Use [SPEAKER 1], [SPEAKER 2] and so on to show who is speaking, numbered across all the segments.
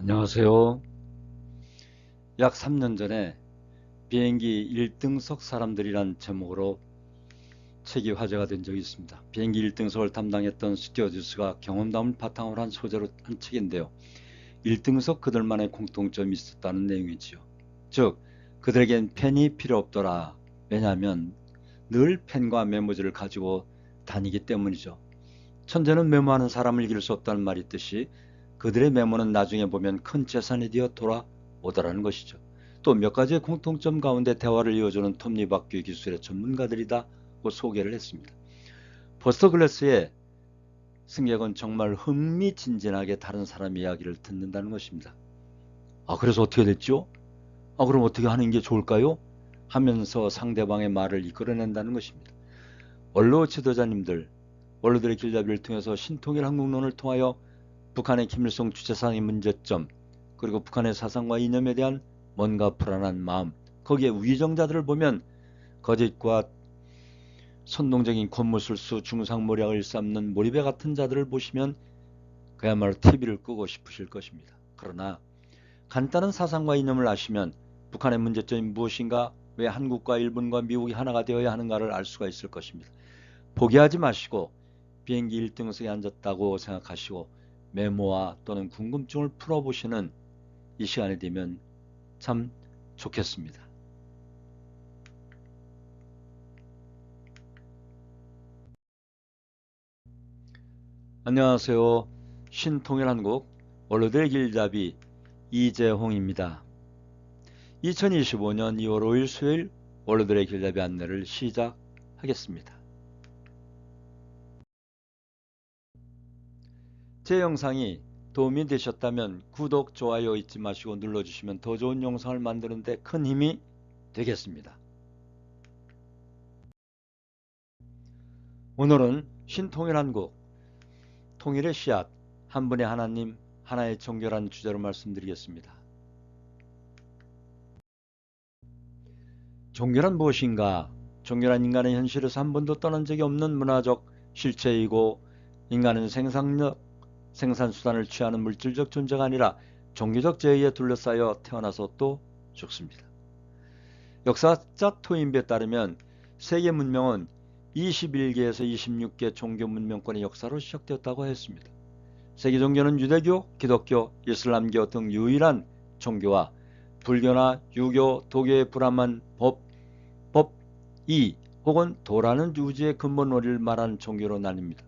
[SPEAKER 1] 안녕하세요. 약 3년 전에 비행기 1등석 사람들이란 제목으로 책이 화제가 된 적이 있습니다. 비행기 1등석을 담당했던 스튜어디스가 경험담을 바탕으로 한 소재로 한 책인데요. 1등석 그들만의 공통점이 있었다는 내용이지요. 즉, 그들에겐 펜이 필요 없더라. 왜냐하면 늘 펜과 메모지를 가지고 다니기 때문이죠. 천재는 메모하는 사람을 이길 수 없다는 말이 있듯이 그들의 메모는 나중에 보면 큰 재산이 되어 돌아오더라는 것이죠. 또 몇 가지의 공통점 가운데 대화를 이어주는 톱니바퀴 기술의 전문가들이다고 소개를 했습니다. 버스터 글래스의 승객은 정말 흥미진진하게 다른 사람 이야기를 듣는다는 것입니다. 그래서 어떻게 됐죠? 그럼 어떻게 하는 게 좋을까요? 하면서 상대방의 말을 이끌어낸다는 것입니다. 원로 지도자님들, 원로들의 길잡이를 통해서 신통일 한국론을 통하여 북한의 김일성 주체상의 문제점, 그리고 북한의 사상과 이념에 대한 뭔가 불안한 마음, 거기에 위정자들을 보면 거짓과 선동적인 권무술수 중상모략을 일삼는 몰입에 같은 자들을 보시면 그야말로 TV를 끄고 싶으실 것입니다. 그러나 간단한 사상과 이념을 아시면 북한의 문제점이 무엇인가, 왜 한국과 일본과 미국이 하나가 되어야 하는가를 알 수가 있을 것입니다. 포기하지 마시고 비행기 1등석에 앉았다고 생각하시고 메모와 또는 궁금증을 풀어보시는 이 시간이 되면 참 좋겠습니다. 안녕하세요. 신통일한국 원로들의 길잡이 이재홍입니다. 2025년 2월 5일 수요일 원로들의 길잡이 안내를 시작하겠습니다. 제 영상이 도움이 되셨다면 구독, 좋아요 잊지 마시고 눌러주시면 더 좋은 영상을 만드는 데 큰 힘이 되겠습니다. 오늘은 신통일한국 통일의 씨앗, 한 분의 하나님, 하나의 정결한 주제로 말씀드리겠습니다. 종교란 무엇인가? 종교란 인간의 현실에서 한 번도 떠난 적이 없는 문화적 실체이고, 인간은 생산력, 생산수단을 취하는 물질적 존재가 아니라 종교적 제의에 둘러싸여 태어나서 또 죽습니다. 역사자 토인비에 따르면 세계 문명은 21개에서 26개 종교 문명권의 역사로 시작되었다고 했습니다. 세계 종교는 유대교, 기독교, 이슬람교 등 유일한 종교와 불교나 유교, 도교의 불합한 이 혹은 도라는 우주의 근본 원리를 말하는 종교로 나뉩니다.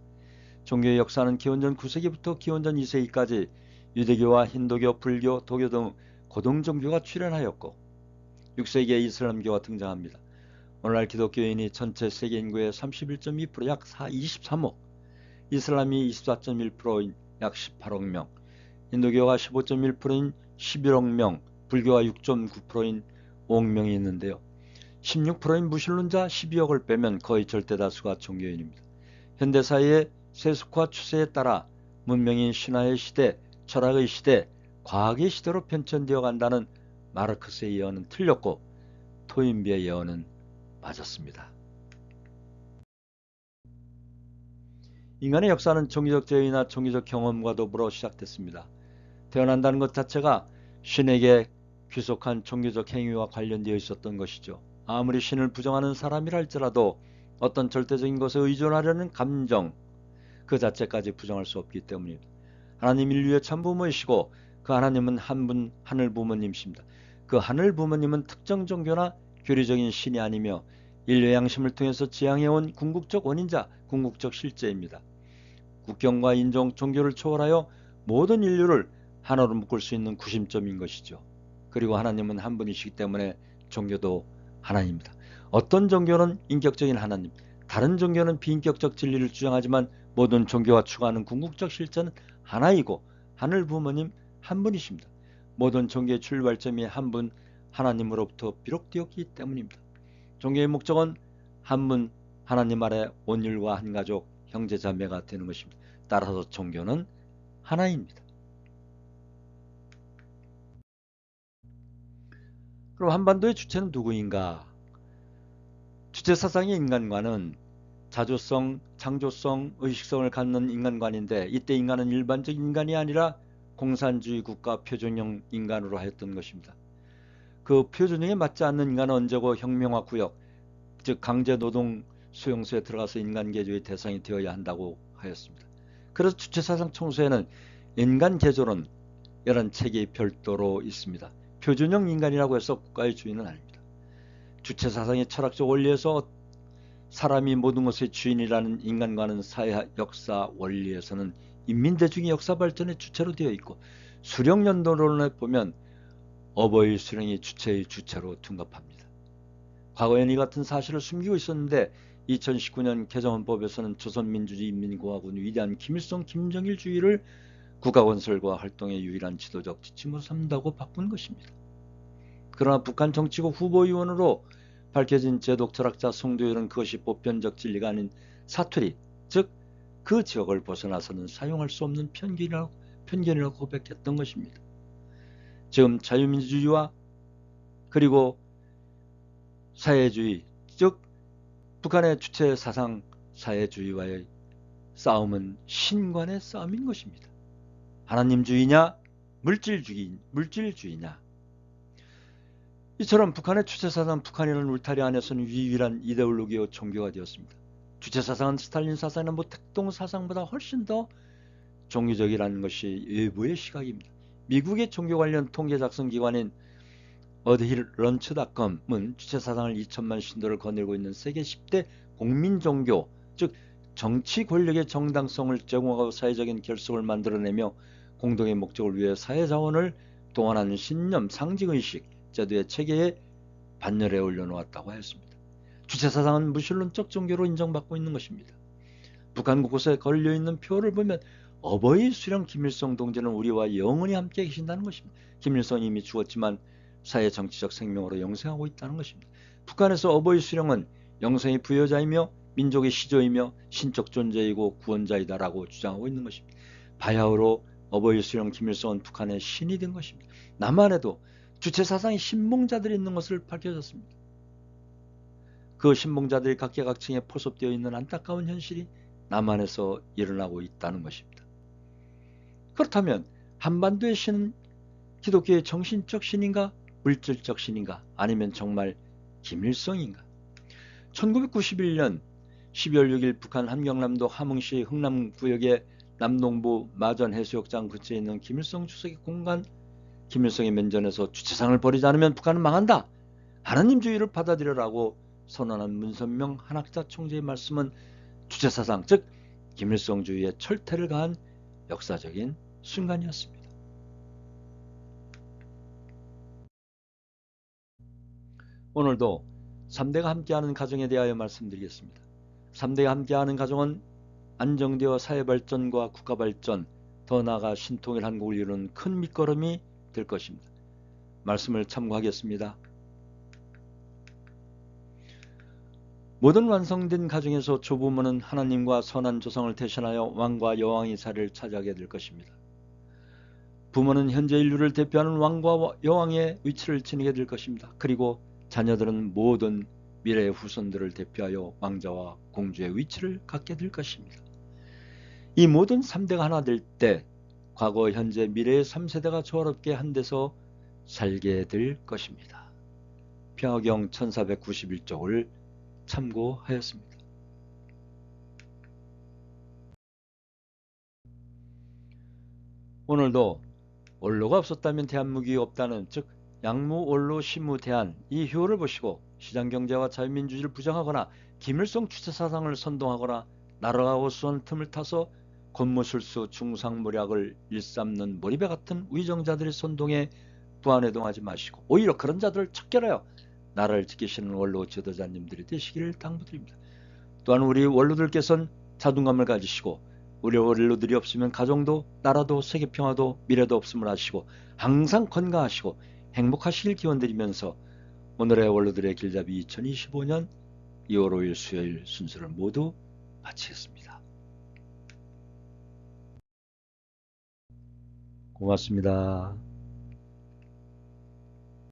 [SPEAKER 1] 종교의 역사는 기원전 9세기부터 기원전 2세기까지 유대교와 힌두교, 불교, 도교 등 고등 종교가 출현하였고 6세기에 이슬람교가 등장합니다. 오늘날 기독교인이 전체 세계 인구의 31.2%, 약 23억, 이슬람이 24.1%인 약 18억 명, 힌두교가 15.1%인 11억 명, 불교가 6.9%인 5억 명이 있는데요. 16%인 무신론자 12억을 빼면 거의 절대다수가 종교인입니다. 현대사회의 세속화 추세에 따라 문명인 신화의 시대, 철학의 시대, 과학의 시대로 편찬되어 간다는 마르크스의 예언은 틀렸고 토인비의 예언은 맞았습니다. 인간의 역사는 종교적 제의나 종교적 경험과 더불어 시작됐습니다. 태어난다는 것 자체가 신에게 귀속한 종교적 행위와 관련되어 있었던 것이죠. 아무리 신을 부정하는 사람이라 할지라도 어떤 절대적인 것에 의존하려는 감정, 그 자체까지 부정할 수 없기 때문입니다. 하나님 인류의 참부모이시고 그 하나님은 한 분 하늘 부모님이십니다. 그 하늘 부모님은 특정 종교나 교리적인 신이 아니며 인류의 양심을 통해서 지향해온 궁극적 원인자, 궁극적 실제입니다. 국경과 인종, 종교를 초월하여 모든 인류를 하나로 묶을 수 있는 구심점인 것이죠. 그리고 하나님은 한 분이시기 때문에 종교도 하나입니다. 어떤 종교는 인격적인 하나님, 다른 종교는 비인격적 진리를 주장하지만 모든 종교가 추구하는 궁극적 실제는 하나이고 하늘 부모님 한 분이십니다. 모든 종교의 출발점이 한 분 하나님으로부터 비롯되었기 때문입니다. 종교의 목적은 한 분 하나님 아래 온율과 한 가족 형제자매가 되는 것입니다. 따라서 종교는 하나입니다. 그럼 한반도의 주체는 누구인가? 주체사상의 인간관은 자조성, 창조성, 의식성을 갖는 인간관인데, 이때 인간은 일반적 인간이 아니라 공산주의 국가 표준형 인간으로 하였던 것입니다. 그 표준형에 맞지 않는 인간은 언제고 혁명화 구역, 즉 강제노동 수용소에 들어가서 인간개조의 대상이 되어야 한다고 하였습니다. 그래서 주체사상 총서에는 인간개조론이라는 책이 별도로 있습니다. 표준형 인간이라고 해서 국가의 주인은 아닙니다. 주체사상의 철학적 원리에서 사람이 모든 것의 주인이라는 인간과는 사회 역사 원리에서는 인민대중의 역사 발전의 주체로 되어 있고, 수령연도론에 보면 어버이 수령이 주체의 주체로 둔갑합니다. 과거엔 이 같은 사실을 숨기고 있었는데 2019년 개정헌법에서는 조선민주주의 인민공화군 위대한 김일성 김정일주의를 국가건설과 활동의 유일한 지도적 지침으로 삼는다고 바꾼 것입니다. 그러나 북한 정치국 후보위원으로 밝혀진 제독 철학자 송도율은 그것이 보편적 진리가 아닌 사투리, 즉 그 지역을 벗어나서는 사용할 수 없는 편견이라고 고백했던 것입니다. 지금 자유민주주의와 그리고 사회주의, 즉 북한의 주체 사상 사회주의와의 싸움은 신관의 싸움인 것입니다. 하나님주의냐 물질주의냐. 이처럼 북한의 주체사상 북한이라는 울타리 안에서는 유일한 이데올로기와 종교가 되었습니다. 주체사상은 스탈린 사상이나 모택동 사상보다 훨씬 더 종교적이라는 것이 외부의 시각입니다. 미국의 종교 관련 통계 작성 기관인 어드히런츠닷컴은 주체사상을 2천만 신도를 거느리고 있는 세계 10대 공민종교, 즉 정치 권력의 정당성을 제공하고 사회적인 결속을 만들어내며 공동의 목적을 위해 사회자원을 동원하는 신념, 상징의식, 제도의 체계에 반열에 올려놓았다고 하였습니다. 주체사상은 무신론적 종교로 인정받고 있는 것입니다. 북한 곳곳에 걸려있는 표를 보면 어버이 수령 김일성 동지는 우리와 영원히 함께 계신다는 것입니다. 김일성이 이미 죽었지만 사회 정치적 생명으로 영생하고 있다는 것입니다. 북한에서 어버이 수령은 영생의 부여자이며 민족의 시조이며 신적 존재이고 구원자이다라고 주장하고 있는 것입니다. 바야흐로 어버이 수령 김일성은 북한의 신이 된 것입니다. 남한에도 주체사상의 신봉자들이 있는 것을 밝혀졌습니다. 그 신봉자들이 각계각층에 포섭되어 있는 안타까운 현실이 남한에서 일어나고 있다는 것입니다. 그렇다면 한반도의 신은 기독교의 정신적 신인가 물질적 신인가 아니면 정말 김일성인가? 1991년 12월 6일 북한 함경남도 함흥시 흥남구역의 남동부 마전해수욕장 근처에 있는 김일성 주석의 공간, 김일성의 면전에서 주체상을 버리지 않으면 북한은 망한다. 하나님주의를 받아들여라고 선언한 문선명 한학자 총재의 말씀은 주체사상, 즉 김일성주의의 철퇴를 가한 역사적인 순간이었습니다. 오늘도 3대가 함께하는 가정에 대하여 말씀드리겠습니다. 3대가 함께하는 가정은 안정되어 사회발전과 국가발전, 더 나아가 신통일 한국을 이루는 큰 밑거름이 될 것입니다. 말씀을 참고하겠습니다. 모든 완성된 가정에서 조부모는 하나님과 선한 조상을 대신하여 왕과 여왕의 자리를 차지하게 될 것입니다. 부모는 현재 인류를 대표하는 왕과 여왕의 위치를 지니게 될 것입니다. 그리고 자녀들은 모든 미래의 후손들을 대표하여 왕자와 공주의 위치를 갖게 될 것입니다. 이 모든 3대가 하나 될 때 과거, 현재, 미래의 3세대가 조화롭게 한 데서 살게 될 것입니다. 평화경 1491쪽을 참고하였습니다. 오늘도 원로가 없었다면 대한민국이 없다는, 즉 양무 원로 심무 대한 이 효를 보시고 시장경제와 자유민주주의를 부정하거나 김일성 주체사상을 선동하거나 나라가 호소한 틈을 타서 권모술수 중상모략을 일삼는 몰입에 같은 위정자들의 선동에 부안해동하지 마시고 오히려 그런 자들을 척결하여 나라를 지키시는 원로 지도자님들이 되시기를 당부드립니다. 또한 우리 원로들께서는 자존감을 가지시고 우리 원로들이 없으면 가정도 나라도 세계평화도 미래도 없음을 아시고 항상 건강하시고 행복하시길 기원드리면서 오늘의 원로들의 길잡이 2025년 2월 5일 수요일 순서를 모두 마치겠습니다. 고맙습니다.